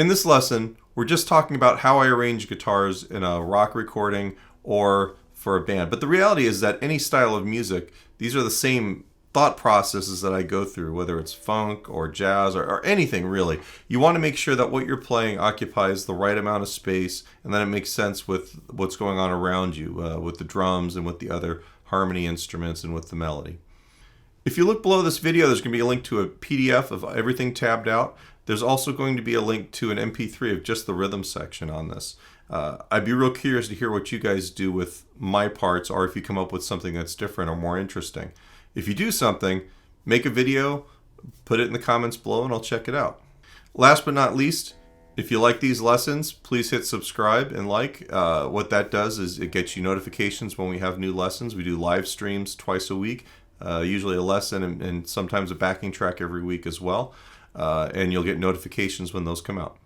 In this lesson, we're just talking about how I arrange guitars in a rock recording or for a band. But the reality is that any style of music, these are the same thought processes that I go through, whether it's funk or jazz or anything really. You want to make sure that what you're playing occupies the right amount of space and that it makes sense with what's going on around you, with the drums and with the other harmony instruments and with the melody. If you look below this video, there's going to be a link to a PDF of everything tabbed out. There's also going to be a link to an MP3 of just the rhythm section on this. I'd be real curious to hear what you guys do with my parts, or if you come up with something that's different or more interesting. If you do something, make a video, put it in the comments below, and I'll check it out. Last but not least, if you like these lessons, please hit subscribe and like. What that does is it gets you notifications when we have new lessons. We do live streams twice a week, usually a lesson and sometimes a backing track every week as well. And you'll get notifications when those come out.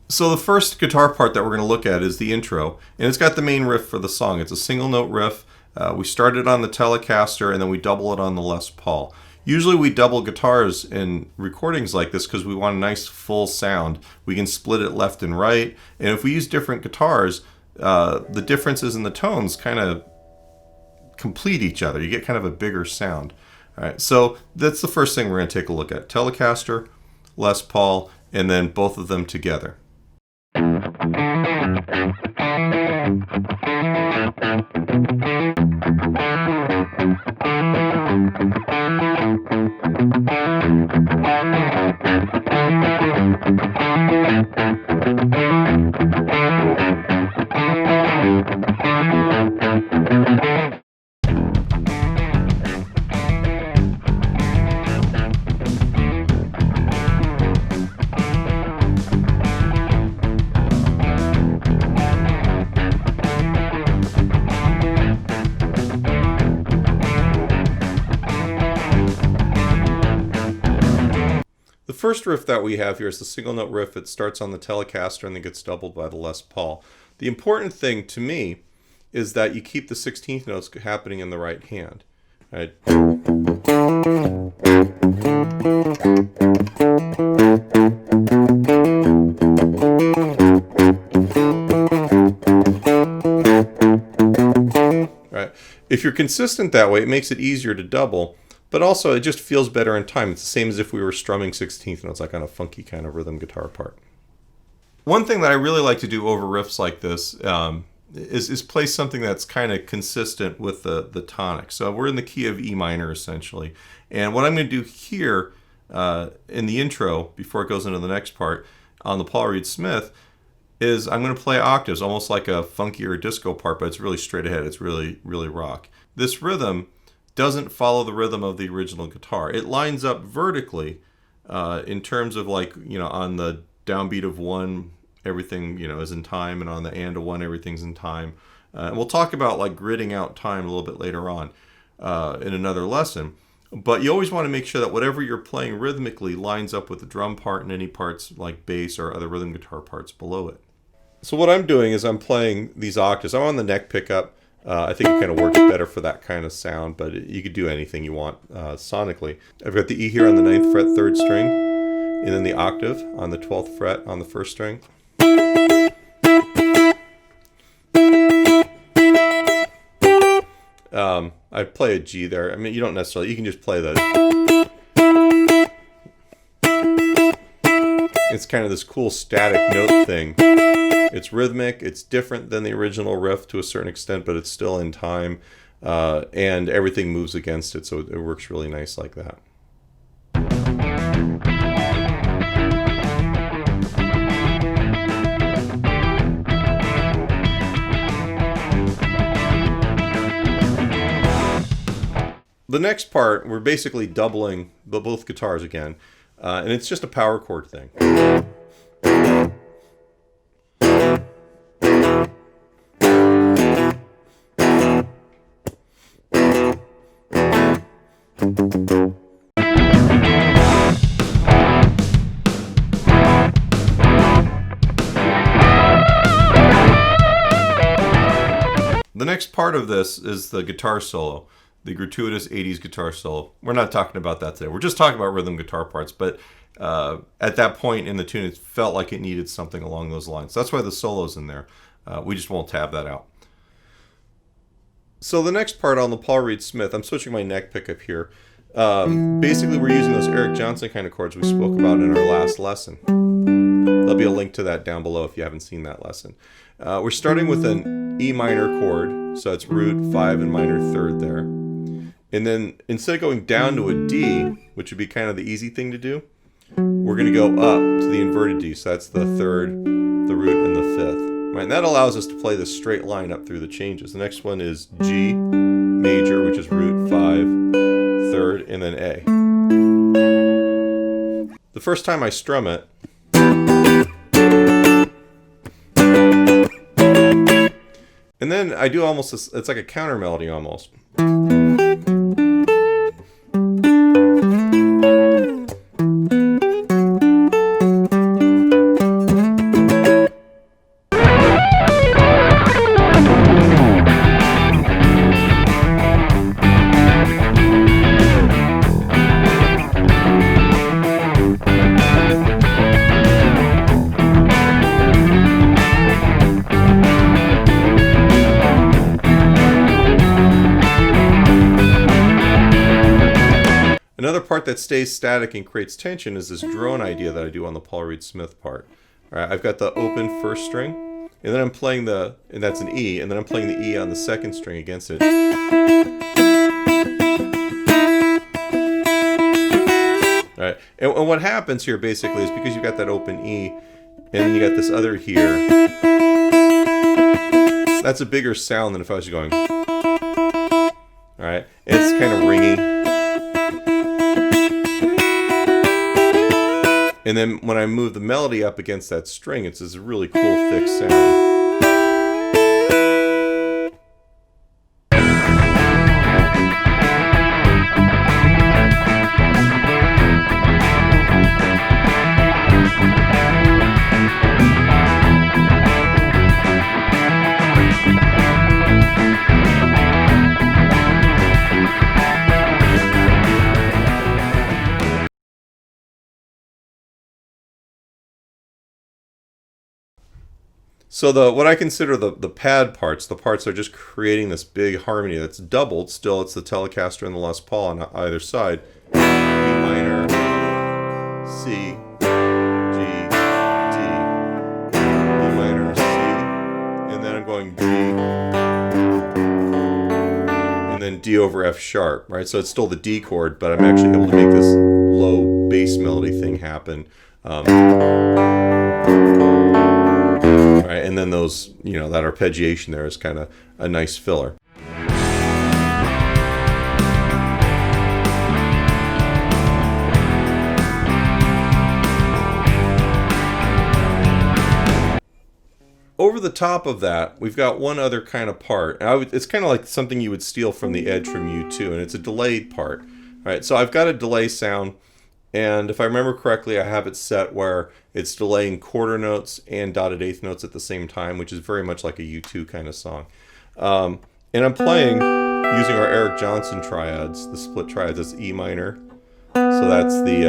So the first guitar part that we're going to look at is the intro, and it's got the main riff for the song. It's a single note riff. We start it on the Telecaster and then we double it on the Les Paul. Usually we double guitars in recordings like this because we want a nice full sound. We can split it left and right, and if we use different guitars, the differences in the tones kind of complete each other. You get kind of a bigger sound. All right, so that's the first thing we're going to take a look at. Telecaster, Les Paul, and then both of them together. The first riff that we have here is the single note riff. It starts on the Telecaster and then gets doubled by the Les Paul. The important thing to me is that you keep the 16th notes happening in the right hand. Right? Right. If you're consistent that way, it makes it easier to double. But also, it just feels better in time. It's the same as if we were strumming 16th notes, like on a funky kind of rhythm guitar part. One thing that I really like to do over riffs like this is play something that's kind of consistent with the tonic. So we're in the key of E minor, essentially. And what I'm going to do here in the intro, before it goes into the next part, on the Paul Reed Smith, is I'm going to play octaves, almost like a funky or disco part, but it's really straight ahead. It's really, really rock. This rhythm doesn't follow the rhythm of the original guitar. It lines up vertically in terms of, like, you know, on the downbeat of 1, everything, you know, is in time, and on the and of 1, everything's in time. And we'll talk about like gridding out time a little bit later on in another lesson. But you always want to make sure that whatever you're playing rhythmically lines up with the drum part and any parts like bass or other rhythm guitar parts below it. So what I'm doing is I'm playing these octaves. I'm on the neck pickup. I think it kind of works better for that kind of sound, but you could do anything you want sonically. I've got the E here on the 9th fret, 3rd string, and then the octave on the 12th fret on the 1st string. I play a G there. I mean, you don't necessarily, you can just play the... It's kind of this cool static note thing. It's rhythmic, it's different than the original riff to a certain extent, but it's still in time, and everything moves against it, so it works really nice like that. The next part, we're basically doubling both guitars again, and it's just a power chord thing. The next part of this is the guitar solo. The gratuitous 80s guitar solo. We're not talking about that today. We're just talking about rhythm guitar parts, but at that point in the tune, it felt like it needed something along those lines. That's why the solo's in there. We just won't tab that out. So the next part on the Paul Reed Smith, I'm switching my neck pickup here. Basically, we're using those Eric Johnson kind of chords we spoke about in our last lesson. There'll be a link to that down below if you haven't seen that lesson. We're starting with an E minor chord, so it's root, 5, and minor 3rd there. And then instead of going down to a D, which would be kind of the easy thing to do, we're going to go up to the inverted D. So that's the 3rd, the root, and the 5th. Right? And that allows us to play this straight line up through the changes. The next one is G major, which is root, 5, 3rd, and then A. The first time I strum it, and then I do almost this, it's like a counter melody almost. Another part that stays static and creates tension is this drone idea that I do on the Paul Reed Smith part. All right, I've got the open 1st string, and then I'm playing and that's an E, and then I'm playing the E on the 2nd string against it. All right, and what happens here basically is because you've got that open E, and then you got this other here, that's a bigger sound than if I was going. All right, it's kind of ringy. And then when I move the melody up against that string, it's this really cool thick sound. So what I consider the pad parts, the parts that are just creating this big harmony that's doubled. Still, it's the Telecaster and the Les Paul on either side. B minor, C, G, D, B minor, C, and then I'm going G, and then D over F sharp, right? So it's still the D chord, but I'm actually able to make this low bass melody thing happen. Right, and then those, that arpeggiation there is kind of a nice filler. over the top of that, we've got one other kind of part. And it's kind of like something you would steal from the Edge from U2, and it's a delayed part. All right, so I've got a delay sound, and if I remember correctly, I have it set where it's delaying quarter notes and dotted eighth notes at the same time, which is very much like a U2 kind of song. And I'm playing using our Eric Johnson triads, the split triads. That's E minor, so that's the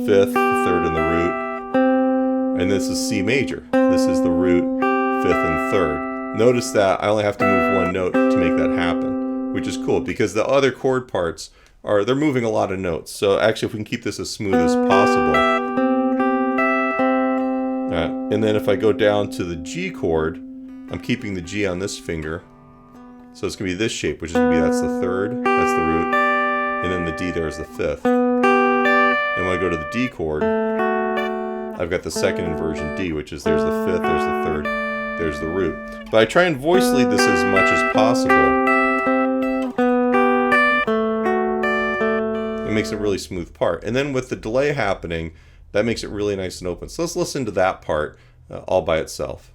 fifth, the third, and the root. And this is C major. This is the root, fifth, and third. Notice that I only have to move one note to make that happen, which is cool because the other chord parts they're moving a lot of notes. So actually, if we can keep this as smooth as possible. And then if I go down to the G chord, I'm keeping the G on this finger. So it's going to be this shape, which is going to be, that's the third, that's the root, and then the D there is the fifth. And when I go to the D chord, I've got the second inversion D, which is there's the fifth, there's the third, there's the root. But I try and voice lead this as much as possible. It makes a really smooth part. And then with the delay happening, that makes it really nice and open. So let's listen to that part all by itself.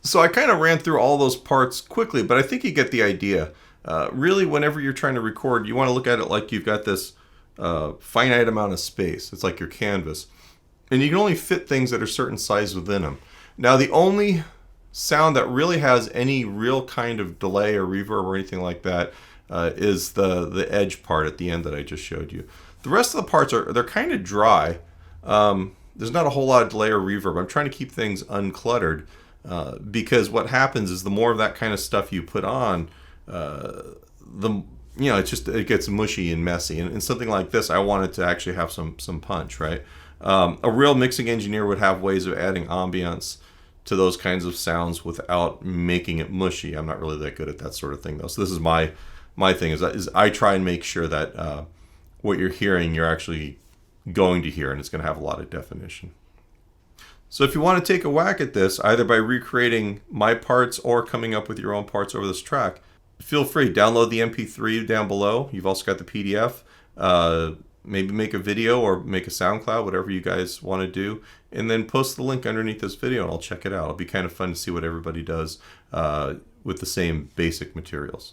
So I kind of ran through all those parts quickly, but I think you get the idea. Really, whenever you're trying to record, you want to look at it like you've got this finite amount of space. It's like your canvas. And you can only fit things that are certain size within them. Now, the only sound that really has any real kind of delay or reverb or anything like that is the edge part at the end that I just showed you. The rest of the parts they're kind of dry. There's not a whole lot of delay or reverb. I'm trying to keep things uncluttered. Because what happens is the more of that kind of stuff you put on, it gets mushy and messy. And something like this, I wanted to actually have some punch, right? A real mixing engineer would have ways of adding ambience to those kinds of sounds without making it mushy. I'm not really that good at that sort of thing, though. So this is my thing is I try and make sure that what you're hearing, you're actually going to hear, and it's going to have a lot of definition. So if you want to take a whack at this, either by recreating my parts or coming up with your own parts over this track, feel free. Download the MP3 down below. You've also got the PDF. Maybe make a video or make a SoundCloud, whatever you guys want to do. And then post the link underneath this video and I'll check it out. It'll be kind of fun to see what everybody does with the same basic materials.